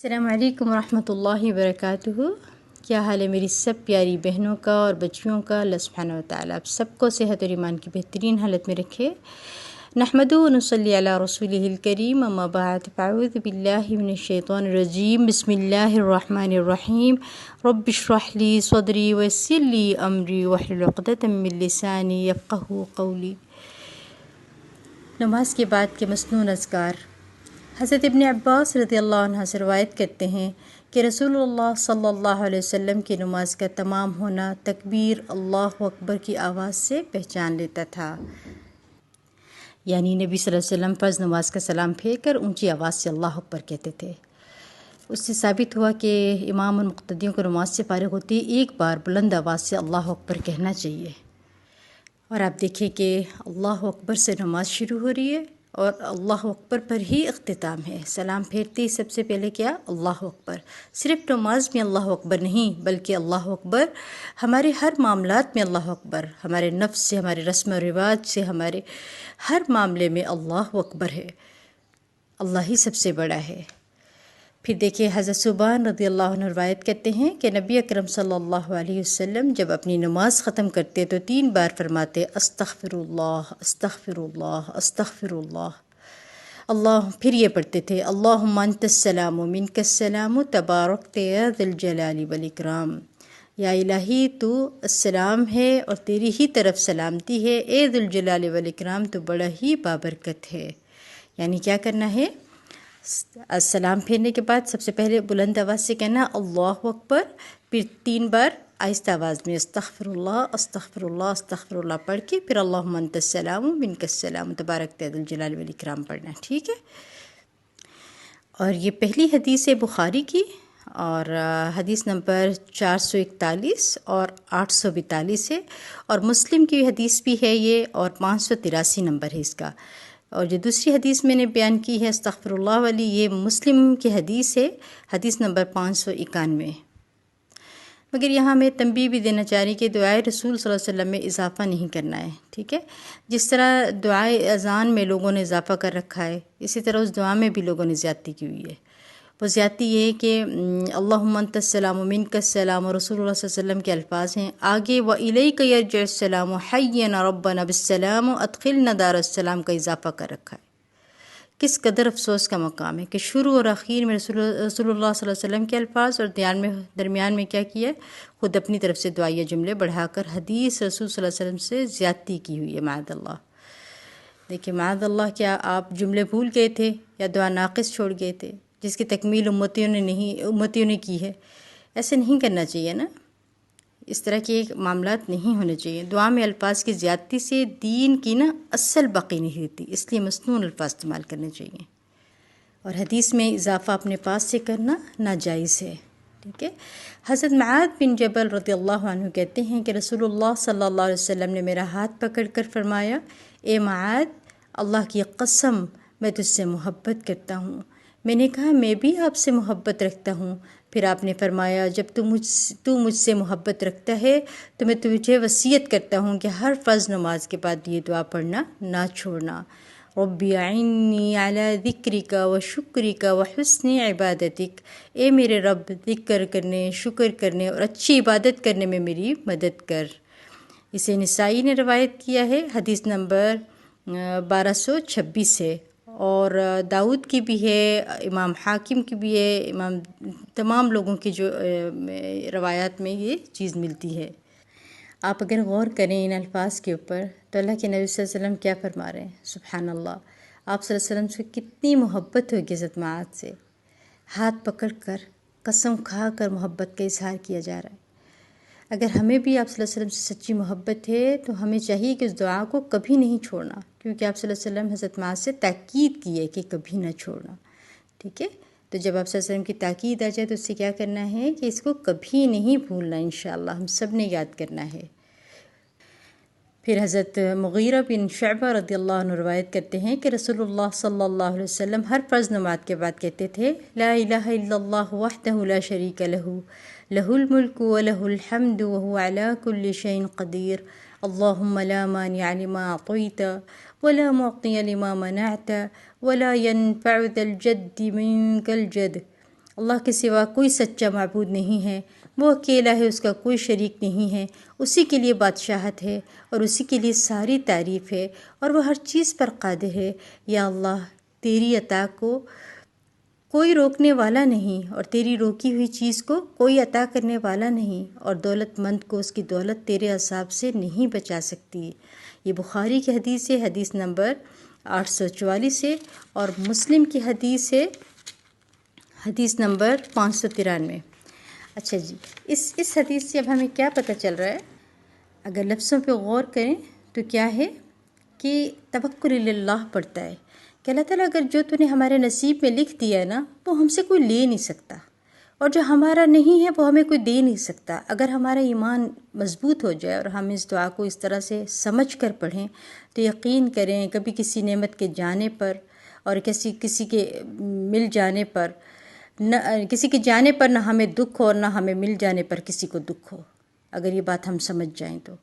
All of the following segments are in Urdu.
السلام علیکم ورحمۃ اللہ وبرکاتہ۔ کیا حال ہے میری سب پیاری بہنوں کا اور بچیوں کا؟ اللہ سبحانہ و تعالیٰ آپ سب کو صحت اور ایمان کی بہترین حالت میں رکھے۔ نحمدہ و نصلی علی رسولہ الکریم، اما بعد فاعوذ باللہ من الشیطان الرجیم، بسم اللہ الرحمن الرحیم۔ رب اشرح لی صدری ویسر لی امری واحلل عقدۃ من لسانی یفقہوا قولی۔ نماز کے بعد کے مسنون اذکار۔ حضرت ابن عباس رضی اللہ عنہ سے روایت کرتے ہیں کہ رسول اللہ صلی اللہ علیہ وسلم کی نماز کا تمام ہونا تکبیر اللہ اکبر کی آواز سے پہچان لیتا تھا، یعنی نبی صلی اللہ علیہ وسلم فرض نماز کا سلام پھیر کر اونچی آواز سے اللہ اکبر کہتے تھے۔ اس سے ثابت ہوا کہ امام اور مقتدیوں کو نماز سے فارغ ہوتی ایک بار بلند آواز سے اللہ اکبر کہنا چاہیے۔ اور آپ دیکھیں کہ اللہ اکبر سے نماز شروع ہو رہی ہے اور اللہ اکبر پر ہی اختتام ہے۔ سلام پھیرتے ہی سب سے پہلے کیا؟ اللہ اکبر۔ صرف نماز میں اللہ اکبر نہیں، بلکہ اللہ اکبر ہمارے ہر معاملات میں اللہ اکبر، ہمارے نفس سے، ہمارے رسم و رواج سے، ہمارے ہر معاملے میں اللہ اکبر ہے۔ اللہ ہی سب سے بڑا ہے۔ پھر دیکھیں حضرت ثوبان رضی اللہ عنہ روایت کرتے ہیں کہ نبی اکرم صلی اللہ علیہ وسلم جب اپنی نماز ختم کرتے تو 3 بار فرماتے استغفر اللہ استغفر اللہ استغفر اللہ۔ پھر یہ پڑھتے تھے اللہم انت السلام و منک السلام تبارکت یا ذی الجلال والاکرام۔ یا الہی تو السلام ہے اور تیری ہی طرف سلامتی ہے، اے ذی الجلال والاکرام تو بڑا ہی بابرکت ہے۔ یعنی کیا کرنا ہے؟ السلام پھیرنے کے بعد سب سے پہلے بلند آواز سے کہنا اللہ اکبر، پھر 3 بار آہستہ آواز میں استغفر اللہ استغفر اللہ استغفر اللہ پڑھ کے پھر اللہم انت السلام و منک السلام تبارک ذی الجلال والاکرام پڑھنا، ٹھیک ہے؟ اور یہ پہلی حدیث ہے بخاری کی، اور حدیث نمبر 441 اور 842 ہے، اور مسلم کی حدیث بھی ہے یہ، اور 583 نمبر ہے اس کا۔ اور جو دوسری حدیث میں نے بیان کی ہے استغفر اللہ والی، یہ مسلم کی حدیث ہے، حدیث نمبر 591۔ مگر یہاں میں تنبیہ بھی دینا چاہ رہی کہ دعائے رسول صلی اللہ علیہ وسلم میں اضافہ نہیں کرنا ہے، ٹھیک ہے؟ جس طرح دعائے اذان میں لوگوں نے اضافہ کر رکھا ہے، اسی طرح اس دعا میں بھی لوگوں نے زیادتی کی ہوئی ہے۔ وہ زیادتی یہ ہے کہ اللہم انت السلام و منک السلام، اور رسول اللہ صلی اللہ علیہ وسلم کے الفاظ ہیں آگے وَإِلَيْكَ يَرْجِعُ السَّلَامُ حَيًّا رَبَّنَا بِالسَّلَامُ أَدْخِلْنَا دَارَ السَّلَام کا اضافہ کر رکھا ہے۔ کس قدر افسوس کا مقام ہے کہ شروع اور آخر میں رسول اللہ صلی اللہ علیہ وسلم کے الفاظ اور درمیان میں کیا کیا ہے؟ خود اپنی طرف سے دعائیہ جملے بڑھا کر حدیث رسول صلی اللہ علیہ وسلم سے زیادتی کی ہوئی ہے، معاذ اللہ۔ دیکھیں معاذ اللہ، کیا آپ جملے بھول گئے تھے یا دعا ناقص چھوڑ گئے تھے جس کی تکمیل امتیوں نے کی ہے؟ ایسے نہیں کرنا چاہیے نا، اس طرح کے معاملات نہیں ہونے چاہیے۔ دعا میں الفاظ کی زیادتی سے دین کی اصل باقی نہیں رہتی، اس لیے مسنون الفاظ استعمال کرنے چاہیے، اور حدیث میں اضافہ اپنے پاس سے کرنا ناجائز ہے، ٹھیک ہے؟ حضرت معاذ بن جبل رضی اللہ عنہ کہتے ہیں کہ رسول اللہ صلی اللہ علیہ وسلم نے میرا ہاتھ پکڑ کر فرمایا اے معاذ، اللہ کی قسم میں تجھ سے محبت کرتا ہوں۔ میں نے کہا میں بھی آپ سے محبت رکھتا ہوں۔ پھر آپ نے فرمایا جب تو مجھ سے محبت رکھتا ہے تو میں تجھے وصیت کرتا ہوں کہ ہر فرض نماز کے بعد یہ دعا پڑھنا نہ چھوڑنا، ربی اعنی علی ذکرک و شکرک و حسن عبادتک، اے میرے رب ذکر کرنے، شکر کرنے اور اچھی عبادت کرنے میں میری مدد کر۔ اسے نسائی نے روایت کیا ہے، حدیث نمبر 1226 ہے، اور داؤد کی بھی ہے، امام حاکم کی بھی ہے، تمام لوگوں کی جو روایات میں یہ چیز ملتی ہے۔ آپ اگر غور کریں ان الفاظ کے اوپر تو اللہ کے نبی صلی اللہ علیہ وسلم کیا فرما رہے ہیں؟ سبحان اللہ، آپ صلی اللہ علیہ وسلم سے کتنی محبت ہوگی حضرت معاذ سے، ہاتھ پکڑ کر قسم کھا کر محبت کا اظہار کیا جا رہا ہے۔ اگر ہمیں بھی آپ صلی اللہ علیہ وسلم سے سچی محبت ہے تو ہمیں چاہیے کہ اس دعا کو کبھی نہیں چھوڑنا، کیونکہ آپ صلی اللہ علیہ وسلم حضرت معاذ سے تاکید کی ہے کہ کبھی نہ چھوڑنا، ٹھیک ہے؟ تو جب آپ صلی اللہ علیہ وسلم کی تاکید آ جائے تو اس سے کیا کرنا ہے کہ اس کو کبھی نہیں بھولنا، انشاءاللہ ہم سب نے یاد کرنا ہے۔ پھر حضرت مغیرہ بن شعبہ رضی اللہ عنہ روایت کرتے ہیں کہ رسول اللہ صلی اللہ علیہ وسلم ہر فرض نماز کے بعد کہتے تھے لا الہ الا اللہ وحدہ لا شریک لہ، لہ الملک و لہ الحمد وهو علی کل شیء قدیر، اللہم لا مانع لما اعطیت ولا معطی لما منعت ولا ينفع ذا الجد منک الجد، اللہ کے سوا کوئی سچا معبود نہیں ہے، وہ اکیلا ہے، اس کا کوئی شریک نہیں ہے، اسی کے لیے بادشاہت ہے اور اسی کے لیے ساری تعریف ہے اور وہ ہر چیز پر قادر ہے۔ یا اللہ، تیری عطا کو کوئی روکنے والا نہیں اور تیری روکی ہوئی چیز کو کوئی عطا کرنے والا نہیں، اور دولت مند کو اس کی دولت تیرے عذاب سے نہیں بچا سکتی۔ یہ بخاری کی حدیث ہے، حدیث نمبر 844 ہے، اور مسلم کی حدیث ہے، حدیث نمبر 593۔ اچھا جی، اس حدیث سے اب ہمیں کیا پتہ چل رہا ہے؟ اگر لفظوں پہ غور کریں تو کیا ہے کہ توکل اللہ پڑتا ہے کہ اللہ تعالیٰ اگر جو تو نے ہمارے نصیب میں لکھ دیا ہے نا، وہ ہم سے کوئی لے نہیں سکتا، اور جو ہمارا نہیں ہے وہ ہمیں کوئی دے نہیں سکتا۔ اگر ہمارا ایمان مضبوط ہو جائے اور ہم اس دعا کو اس طرح سے سمجھ کر پڑھیں تو یقین کریں کبھی کسی نعمت کے جانے پر اور کسی کے مل جانے پر کسی کے جانے پر نہ ہمیں دکھ ہو اور نہ ہمیں مل جانے پر کسی کو دکھ ہو، اگر یہ بات ہم سمجھ جائیں تو۔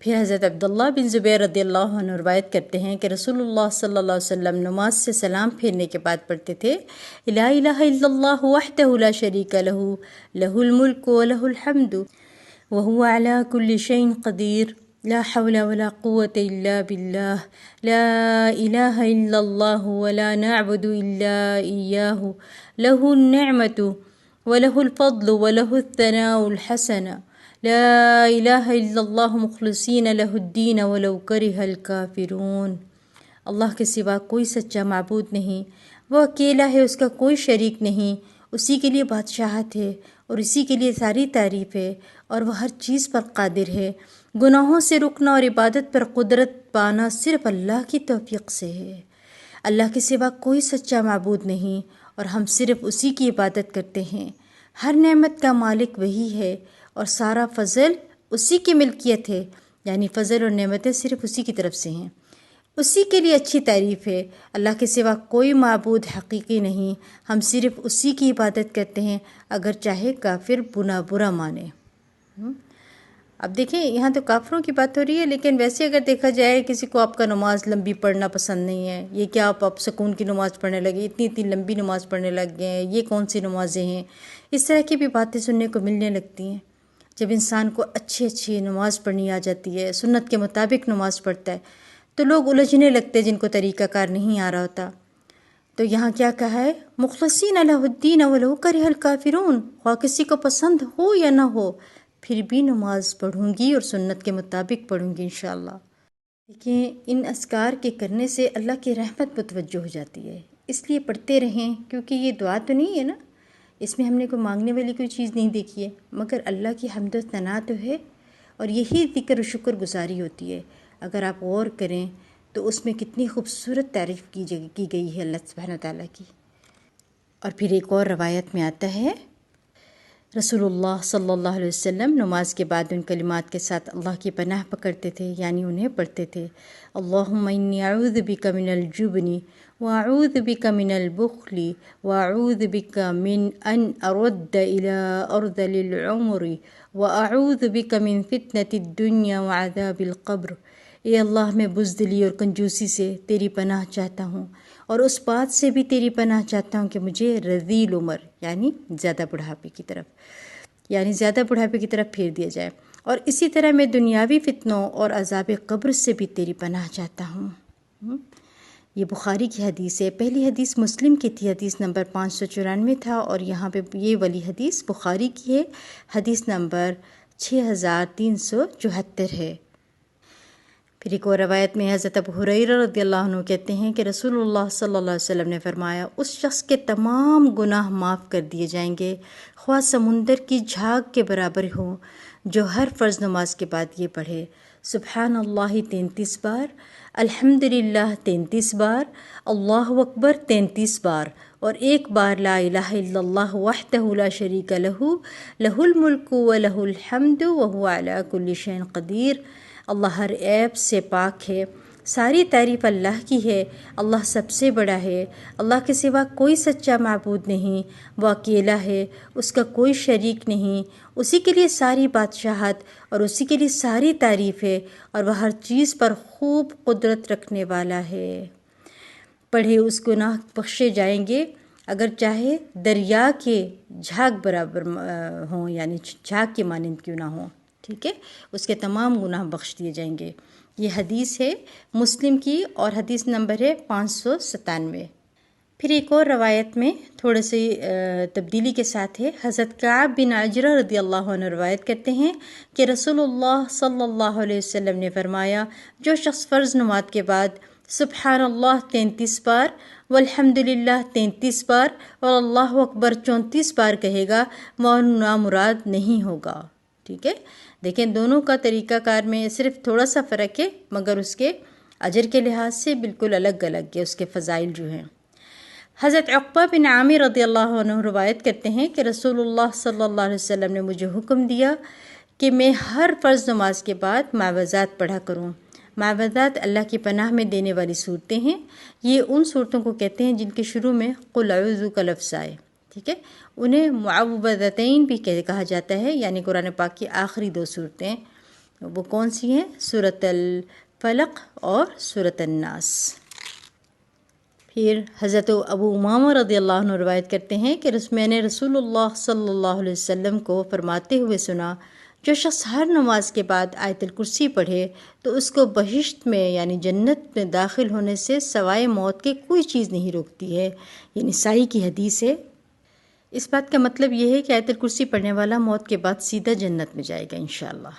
پھر حضرت عبداللہ بن زبیر رضی اللہ عنہ روایت کرتے ہیں کہ رسول اللہ صلی اللہ علیہ وسلم نماز سے سلام پھیرنے کے بعد پڑھتے تھے، لا الہ الا اللہ وحدہ لا شریک لہ، لہ الملک ولہ الحمد وہو علی کل شیء قدیر، لا حول ولا قوة الا باللہ، لا الہ الا اللہ ولا نعبد الا ایاہ، لہ النعمت ولہ الفضل ولہ الثناء الحسن، لا الہ الا اللہ مخلصین لہ الدین ولو کرہ الکافرون۔ اللہ کے سوا کوئی سچا معبود نہیں، وہ اکیلا ہے، اس کا کوئی شریک نہیں، اسی کے لیے بادشاہت ہے اور اسی کے لیے ساری تعریف ہے، اور وہ ہر چیز پر قادر ہے۔ گناہوں سے رکنا اور عبادت پر قدرت پانا صرف اللہ کی توفیق سے ہے۔ اللہ کے سوا کوئی سچا معبود نہیں اور ہم صرف اسی کی عبادت کرتے ہیں۔ ہر نعمت کا مالک وہی ہے اور سارا فضل اسی کی ملکیت ہے، یعنی فضل اور نعمتیں صرف اسی کی طرف سے ہیں، اسی کے لیے اچھی تعریف ہے۔ اللہ کے سوا کوئی معبود حقیقی نہیں، ہم صرف اسی کی عبادت کرتے ہیں، اگر چاہے کافر برا مانے۔ اب دیکھیں یہاں تو کافروں کی بات ہو رہی ہے، لیکن ویسے اگر دیکھا جائے کسی کو آپ کا نماز لمبی پڑھنا پسند نہیں ہے، یہ کیا آپ سکون کی نماز پڑھنے لگے، اتنی لمبی نماز پڑھنے لگ گئے ہیں، یہ کون سی نمازیں ہیں، اس طرح کی بھی باتیں سننے کو ملنے لگتی ہیں۔ جب انسان کو اچھی نماز پڑھنی آ جاتی ہے، سنت کے مطابق نماز پڑھتا ہے، تو لوگ الجھنے لگتے ہیں جن کو طریقہ کار نہیں آ رہا ہوتا۔ تو یہاں کیا کہا ہے؟ مخلصین لہ الدین ولو کرہ الکافرون، خواہ کسی کو پسند ہو یا نہ ہو، پھر بھی نماز پڑھوں گی اور سنت کے مطابق پڑھوں گی انشاءاللہ۔ لیکن ان اذکار کے کرنے سے اللہ کی رحمت متوجہ ہو جاتی ہے، اس لیے پڑھتے رہیں، کیونکہ یہ دعا تو نہیں ہے نا، اس میں ہم نے کوئی مانگنے والی کوئی چیز نہیں دیکھی ہے، مگر اللہ کی حمد و ثنا تو ہے، اور یہی ذکر و شکر گزاری ہوتی ہے۔ اگر آپ غور کریں تو اس میں کتنی خوبصورت تعریف کی گئی ہے اللہ سبحانہ تعالیٰ کی۔ اور پھر ایک اور روایت میں آتا ہے، رسول اللہ صلی اللہ علیہ وسلم نماز کے بعد ان کلمات کے ساتھ اللہ کی پناہ پکڑتے تھے، یعنی انہیں پڑھتے تھے، اللہم انی اعوذ بک من الجبن واعوذ بک من البخل واعوذ بک من ان ارد الى ارذل العمر واعوذ بک من فتنة الدنیا وعذاب القبر۔ اے اللہ، میں بزدلی اور کنجوسی سے تیری پناہ چاہتا ہوں، اور اس بات سے بھی تیری پناہ چاہتا ہوں کہ مجھے رذیل عمر یعنی زیادہ بڑھاپے کی طرف پھیر دیا جائے، اور اسی طرح میں دنیاوی فتنوں اور عذاب قبر سے بھی تیری پناہ چاہتا ہوں۔ یہ بخاری کی حدیث ہے، پہلی حدیث مسلم کی تھی، حدیث نمبر 594 تھا، اور یہاں پہ یہ والی حدیث بخاری کی ہے، حدیث نمبر 6374 ہے۔ پھر ایک اور روایت میں حضرت ابو ہریرہ رضی اللہ عنہ کہتے ہیں کہ رسول اللہ صلی اللہ علیہ وسلم نے فرمایا، اس شخص کے تمام گناہ معاف کر دیے جائیں گے، خواہ سمندر کی جھاگ کے برابر ہوں، جو ہر فرض نماز کے بعد یہ پڑھے، سبحان اللہ 33 بار، الحمدللہ 33 بار، اللہ اکبر 33 بار، اور ایک بار لا الہ الا اللہ وحدہ لا شریک لہ، لہ الملک ولہ الحمد وہو علی کل شیء قدیر۔ اللہ ہر عیب سے پاک ہے، ساری تعریف اللہ کی ہے، اللہ سب سے بڑا ہے، اللہ کے سوا کوئی سچا معبود نہیں، وہ اکیلا ہے، اس کا کوئی شریک نہیں، اسی کے لیے ساری بادشاہت اور اسی کے لیے ساری تعریف ہے، اور وہ ہر چیز پر خوب قدرت رکھنے والا ہے۔ پڑھے اس گناہ بخشے جائیں گے اگر چاہے دریا کے جھاگ برابر ہوں، یعنی جھاگ کے مانند کیوں نہ ہوں، ٹھیک ہے، اس کے تمام گناہ بخش دیے جائیں گے۔ یہ حدیث ہے مسلم کی اور حدیث نمبر ہے 597۔ پھر ایک اور روایت میں تھوڑے سی تبدیلی کے ساتھ ہے۔ حضرت کعب بن عجرہ رضی اللہ عنہ روایت کرتے ہیں کہ رسول اللہ صلی اللہ علیہ وسلم نے فرمایا، جو شخص فرض نماز کے بعد سبحان اللہ 33 بار، والحمدللہ 33 بار اور اللہ اکبر 34 بار کہے گا، وہ نامراد نہیں ہوگا۔ ٹھیک ہے، دیکھیں دونوں کا طریقہ کار میں صرف تھوڑا سا فرق ہے، مگر اس کے اجر کے لحاظ سے بالکل الگ الگ ہے، اس کے فضائل جو ہیں۔ حضرت عقبہ بن عامر رضی اللہ عنہ روایت کرتے ہیں کہ رسول اللہ صلی اللہ علیہ وسلم نے مجھے حکم دیا کہ میں ہر فرض نماز کے بعد معوذات پڑھا کروں۔ معوذات اللہ کی پناہ میں دینے والی صورتیں ہیں۔ یہ ان صورتوں کو کہتے ہیں جن کے شروع میں قل اعوذ کا لفظ آئے، ٹھیک ہے، انہیں معوذتین بھی کہا جاتا ہے، یعنی قرآن پاک کی آخری 2 صورتیں۔ وہ کون سی ہیں؟ سورۃ الفلق اور سورۃ الناس۔ پھر حضرت ابو امامہ رضی اللہ عنہ روایت کرتے ہیں کہ میں نے رسول اللہ صلی اللہ علیہ وسلم کو فرماتے ہوئے سنا، جو شخص ہر نماز کے بعد آیت الکرسی پڑھے تو اس کو بہشت میں یعنی جنت میں داخل ہونے سے سوائے موت کے کوئی چیز نہیں روکتی ہے۔ یہ نسائی کی حدیث ہے۔ اس بات کا مطلب یہ ہے کہ آیت الکرسی پڑھنے والا موت کے بعد سیدھا جنت میں جائے گا انشاءاللہ۔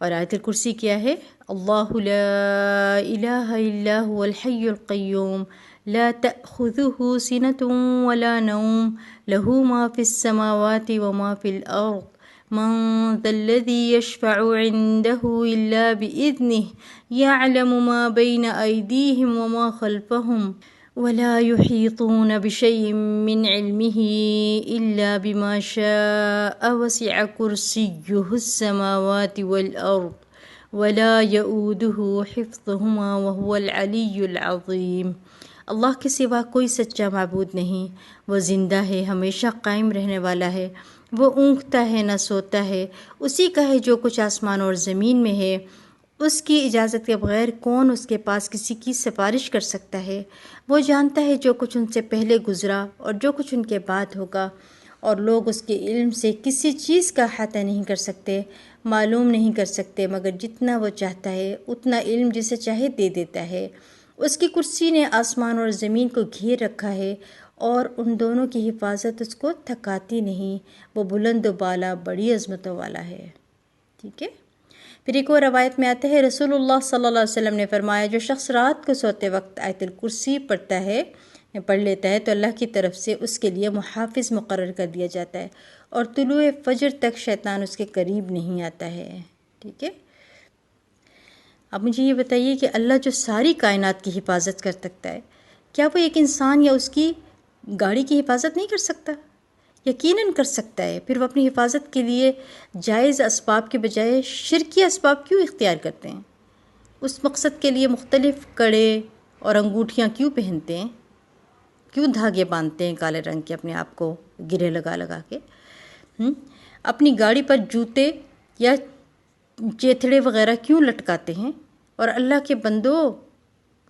اور آیت الکرسی کیا ہے؟ اللہ لا الہ الا هو الحی القیوم لا تأخذه سنة ولا نوم له ما في السماوات وما في الأرض من ذا الذي يشفع عنده إلا بإذنه يعلم ما بين أيديهم وما خلفهم ولا يحيطون بشيء من علمه إلا بما شاء وسع كرسيه السماوات والأرض ولا يؤوده حفظهما وهو العلي العظيم۔ اللہ کے سوا کوئی سچا معبود نہیں، وہ زندہ ہے، ہمیشہ قائم رہنے والا ہے، وہ اونگتا ہے نہ سوتا ہے، اسی کا ہے جو کچھ آسمان اور زمین میں ہے، اس کی اجازت کے بغیر کون اس کے پاس کسی کی سفارش کر سکتا ہے؟ وہ جانتا ہے جو کچھ ان سے پہلے گزرا اور جو کچھ ان کے بعد ہوگا، اور لوگ اس کے علم سے کسی چیز کا احاطہ نہیں کر سکتے، معلوم نہیں کر سکتے مگر جتنا وہ چاہتا ہے، اتنا علم جسے چاہے دے دیتا ہے۔ اس کی کرسی نے آسمان اور زمین کو گھیر رکھا ہے اور ان دونوں کی حفاظت اس کو تھکاتی نہیں، وہ بلند و بالا بڑی عظمتوں والا ہے۔ ٹھیک ہے، پھر ایک اور روایت میں آتا ہے رسول اللہ صلی اللہ علیہ وسلم نے فرمایا، جو شخص رات کو سوتے وقت آیت الکرسی پڑھ لیتا ہے تو اللہ کی طرف سے اس کے لیے محافظ مقرر کر دیا جاتا ہے اور طلوع فجر تک شیطان اس کے قریب نہیں آتا ہے۔ ٹھیک ہے، اب مجھے یہ بتائیے کہ اللہ جو ساری کائنات کی حفاظت کر سکتا ہے، کیا وہ ایک انسان یا اس کی گاڑی کی حفاظت نہیں کر سکتا؟ یقیناً کر سکتا ہے۔ پھر وہ اپنی حفاظت کے لیے جائز اسباب کے بجائے شرکی اسباب کیوں اختیار کرتے ہیں؟ اس مقصد کے لیے مختلف کڑے اور انگوٹھیاں کیوں پہنتے ہیں؟ کیوں دھاگے باندھتے ہیں کالے رنگ کے اپنے آپ کو گرے لگا کے؟ اپنی گاڑی پر جوتے یا چیتھڑے وغیرہ کیوں لٹکاتے ہیں؟ اور اللہ کے بندو،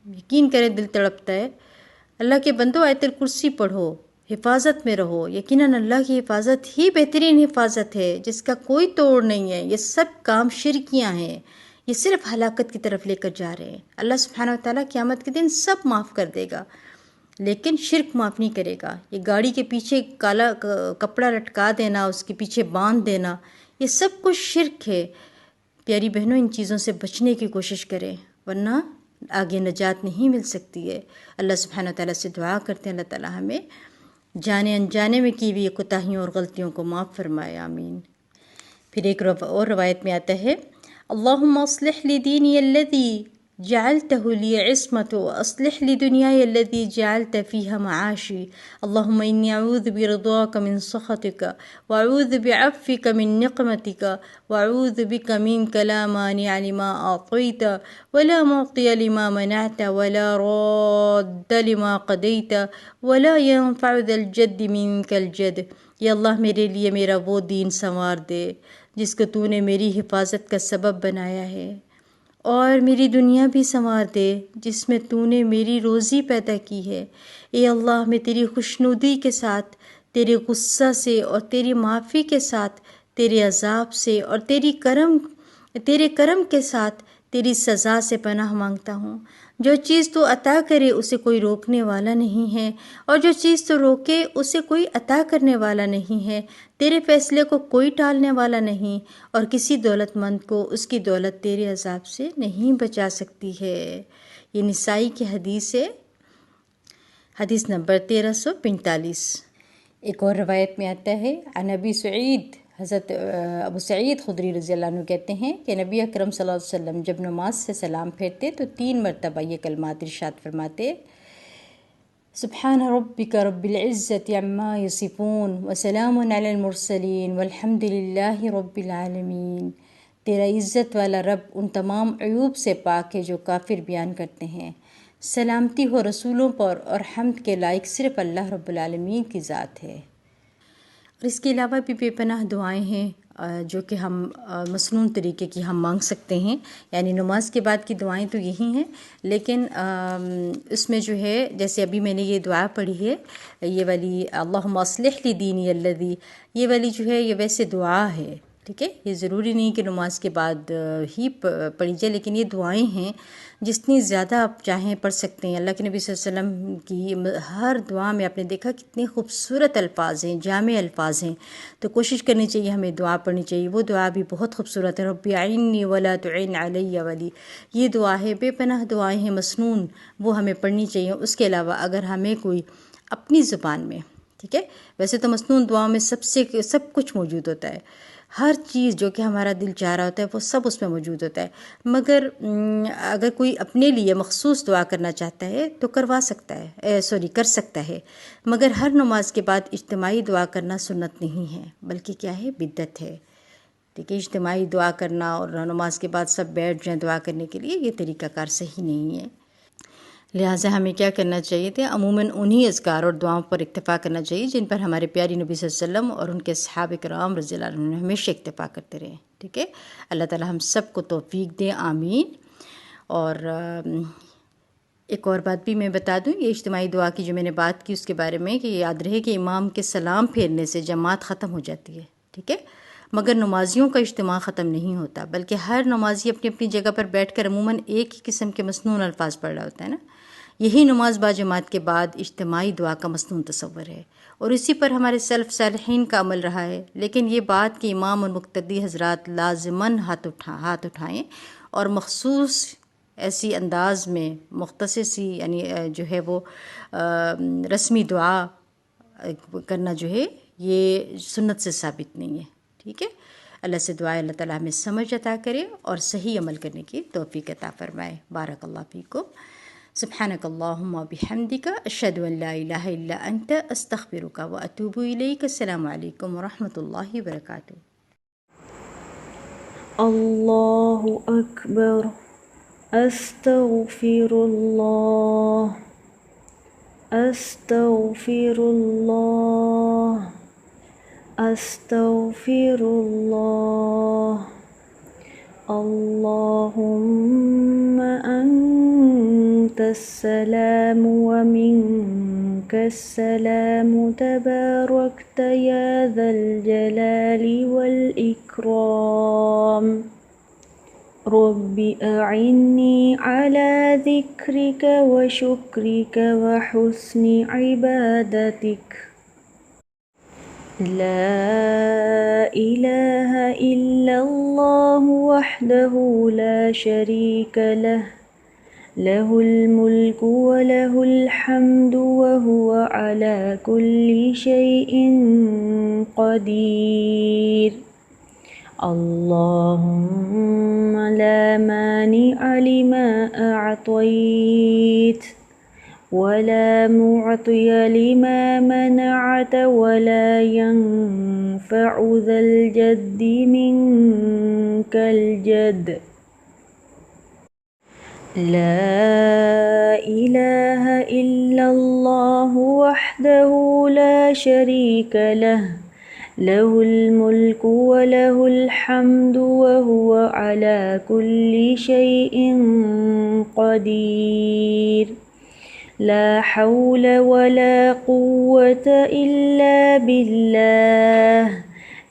یقین کریں دل تڑپتا ہے، اللہ کے بندو آیت الکرسی پڑھو، حفاظت میں رہو۔ یقیناً اللہ کی حفاظت ہی بہترین حفاظت ہے جس کا کوئی توڑ نہیں ہے۔ یہ سب کام شرکیاں ہیں، یہ صرف ہلاکت کی طرف لے کر جا رہے ہیں۔ اللہ سبحانہ وتعالیٰ قیامت کے دن سب معاف کر دے گا لیکن شرک معاف نہیں کرے گا۔ یہ گاڑی کے پیچھے کالا کپڑا لٹکا دینا، اس کے پیچھے باندھ دینا، یہ سب کچھ شرک ہے۔ پیاری بہنوں، ان چیزوں سے بچنے کی کوشش کریں ورنہ آگے نجات نہیں مل سکتی ہے۔ اللہ سبحانہ وتعالیٰ سے دعا کرتے ہیں اللہ تعالیٰ ہمیں جانے انجانے میں کی ہوئی کوتاہیوں اور غلطیوں کو معاف فرمائے، آمین۔ پھر ایک اور روایت میں آتا ہے اللہم اصلح لی دینی الذی جعلته لی عصمت واصلح لی دنیای الذی جعلت فیہا معاشی اللہم انی اعوذ برضاک من سخطک واعوذ بعفوک من نقمتک واعوذ بک منک لا مانع لما اعطیت ولا معطی لما منعت ولا راد لما قضیت ولا ينفع ذا الجد منک الجد۔ یا اللہ میرے لیے میرا وہ دین سنوار دے جس کو تو نے میری حفاظت کا سبب بنایا ہے، اور میری دنیا بھی سنوار دے جس میں تو نے میری روزی پیدا کی ہے۔ اے اللہ، میں تیری خوشنودی کے ساتھ تیرے غصہ سے اور تیری معافی کے ساتھ تیرے عذاب سے اور تیرے کرم کے ساتھ تیری سزا سے پناہ مانگتا ہوں۔ جو چیز تو عطا کرے اسے کوئی روکنے والا نہیں ہے، اور جو چیز تو روکے اسے کوئی عطا کرنے والا نہیں ہے۔ تیرے فیصلے کو کوئی ٹالنے والا نہیں، اور کسی دولت مند کو اس کی دولت تیرے عذاب سے نہیں بچا سکتی ہے۔ یہ نسائی کی حدیث ہے، حدیث نمبر 1345۔ ایک اور روایت میں آتا ہے، عن ابی سعید، حضرت ابو سعید خدری رضی اللہ عنہ کہتے ہیں کہ نبی اکرم صلی اللہ علیہ وسلم جب نماز سے سلام پھیرتے تو 3 مرتبہ یہ کلمات ارشاد فرماتے: سبحان ربک رب العزت عما یصفون وسلام علی المرسلین والحمد للہ رب العالمین۔ تیرا عزت والا رب ان تمام عیوب سے پاک ہے جو کافر بیان کرتے ہیں، سلامتی ہو رسولوں پر اور حمد کے لائق صرف اللہ رب العالمین کی ذات ہے۔ اور اس کے علاوہ بھی بے پناہ دعائیں ہیں جو کہ ہم مسنون طریقے کی ہم مانگ سکتے ہیں، یعنی نماز کے بعد کی دعائیں تو یہی ہیں، لیکن اس میں جو ہے جیسے ابھی میں نے یہ دعا پڑھی ہے، یہ والی اللہم اصلح لی دینی الذی، یہ والی جو ہے یہ ویسے دعا ہے، ٹھیک ہے، یہ ضروری نہیں کہ نماز کے بعد ہی پڑھی جائے، لیکن یہ دعائیں ہیں جتنی زیادہ آپ چاہیں پڑھ سکتے ہیں۔ اللہ کے نبی صلی اللہ علیہ وسلم کی ہر دعا میں آپ نے دیکھا کتنے خوبصورت الفاظ ہیں، جامع الفاظ ہیں، تو کوشش کرنی چاہیے ہمیں دعا پڑھنی چاہیے۔ وہ دعا بھی بہت خوبصورت ہے، رب اعنی ولا تعن علی ولی، یہ دعا ہے، بے پناہ دعائیں ہیں مسنون، وہ ہمیں پڑھنی چاہیے۔ اس کے علاوہ اگر ہمیں کوئی اپنی زبان میں، ٹھیک ہے، ویسے تو مسنون دعاؤں میں سب کچھ موجود ہوتا ہے، ہر چیز جو کہ ہمارا دل چاہ رہا ہوتا ہے وہ سب اس میں موجود ہوتا ہے، مگر اگر کوئی اپنے لیے مخصوص دعا کرنا چاہتا ہے تو کر سکتا ہے، مگر ہر نماز کے بعد اجتماعی دعا کرنا سنت نہیں ہے، بلکہ کیا ہے، بدعت ہے، ٹھیک ہے۔ اجتماعی دعا کرنا اور نماز کے بعد سب بیٹھ جائیں دعا کرنے کے لیے، یہ طریقہ کار صحیح نہیں ہے۔ لہٰذا ہمیں کیا کرنا چاہیے تھے، عموماً انہی اذکار اور دعاؤں پر اکتفا کرنا چاہیے جن پر ہمارے پیاری نبی صلی اللہ علیہ وسلم اور ان کے صحابہ کرام رضی اللہ عنہ ہمیشہ اکتفا کرتے رہے، ٹھیک ہے۔ اللہ تعالی ہم سب کو توفیق دے، آمین۔ اور ایک اور بات بھی میں بتا دوں، یہ اجتماعی دعا کی جو میں نے بات کی اس کے بارے میں، کہ یاد رہے کہ امام کے سلام پھیرنے سے جماعت ختم ہو جاتی ہے، ٹھیک ہے، مگر نمازیوں کا اجتماع ختم نہیں ہوتا، بلکہ ہر نمازی اپنی اپنی جگہ پر بیٹھ کر عموماً ایک ہی قسم کے مسنون الفاظ پڑھ رہا ہوتا ہے نا۔ یہی نماز با جماعت کے بعد اجتماعی دعا کا مسنون تصور ہے، اور اسی پر ہمارے سلف صالحین کا عمل رہا ہے۔ لیکن یہ بات کہ امام اور مقتدی حضرات لازماً ہاتھ اٹھائیں اور مخصوص ایسی انداز میں مختصر سی یعنی جو ہے وہ رسمی دعا کرنا جو ہے یہ سنت سے ثابت نہیں ہے، ٹھیک ہے۔ اللہ سے دعا ہے اللہ تعالیٰ ہمیں سمجھ عطا کرے اور صحیح عمل کرنے کی توفیق عطا فرمائے۔ بارک اللہ فیکم، سبحانک اللہم و بحمدک، اشہد ان لا الہ الا انت، استغفرک و اتوب الیک۔ السلام علیکم ورحمۃ اللہ وبرکاتہ۔ اللہ اکبر، استغفر اللہ، استغفر اللہ، استغفر اللہ۔ اللہم انت السلام ومنک السلام، تبارکت یا ذا الجلال والاکرام۔ رب اعنی علی ذکرک وشکرک وحسن عبادتک۔ لا الہ الا اللہ وحدہ لا شریک لہ، لہ الملک ولہ الحمد وہو علی کل شیء قدیر۔ اللہم لا مانع لما اعطیت ولا معطی لما منعت ولا ينفع ذا الجد منك الجد۔ لا الہ الا اللہ وحدہ لا شریک لہ، له الملك وله الحمد وهو على كل شيء قدير. لا حول ولا قوة إلا بالله.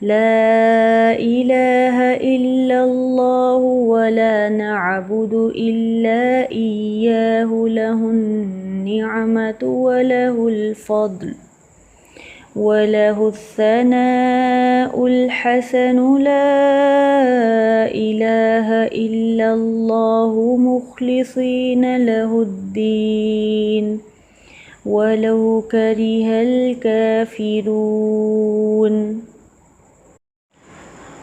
لا إله إلا الله ولا نعبد إلا إياه. له النعمة وله الفضل وله الثناء الحسن. لا إله إلا الله مخلصين له الدين ولو كره الكافرون.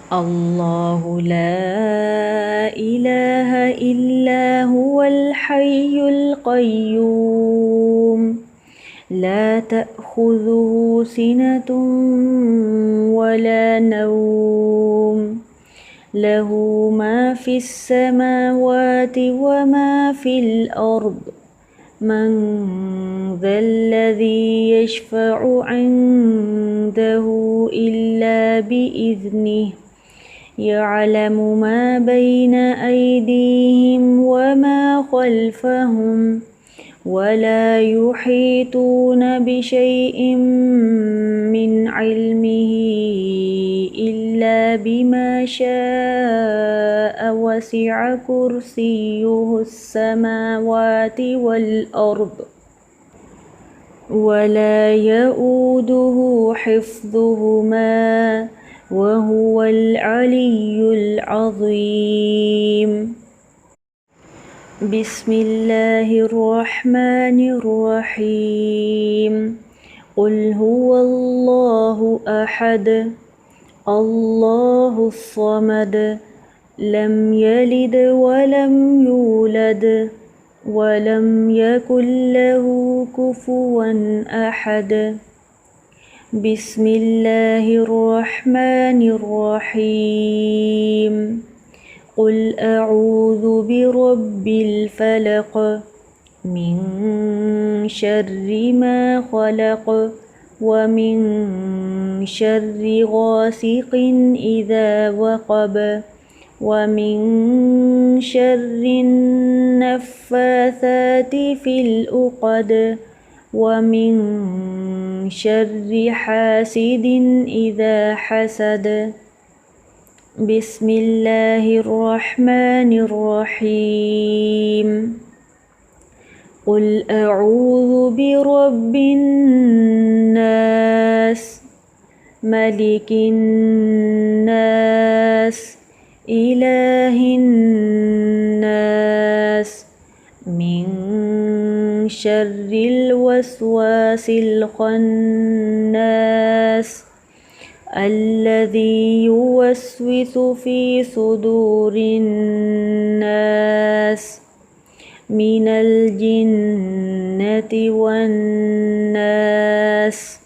الله لا إله إلا هو الحي القيوم لا تأخذه سنة ولا نوم له ما في السماوات وما في الأرض. من ذا الذي يشفع عنده إلا بإذنه. يعلم ما بين أيديهم وما خلفهم ولا يحيطون بشيء من علمه إلا بما شاء. وسع كرسيه السماوات والأرض ولا يؤوده حفظهما وهو العلي العظيم. بسم الله الرحمن الرحيم. قل هو الله أحد الله الصمد لم يلد ولم يولد ولم يكن له كفوا أحد. بسم الله الرحمن الرحيم. قل أعوذ برب الفلق من شر ما خلق ومن شر غاسق إذا وقب ومن شر النفاثات في العقد ومن شر حاسد إذا حسد. بسم الله الرحمن الرحيم. قل أعوذ برب الناس ملك الناس إله الناس من شر الوسواس الخناس الذي يوسوس في صدور الناس من الجنة والناس.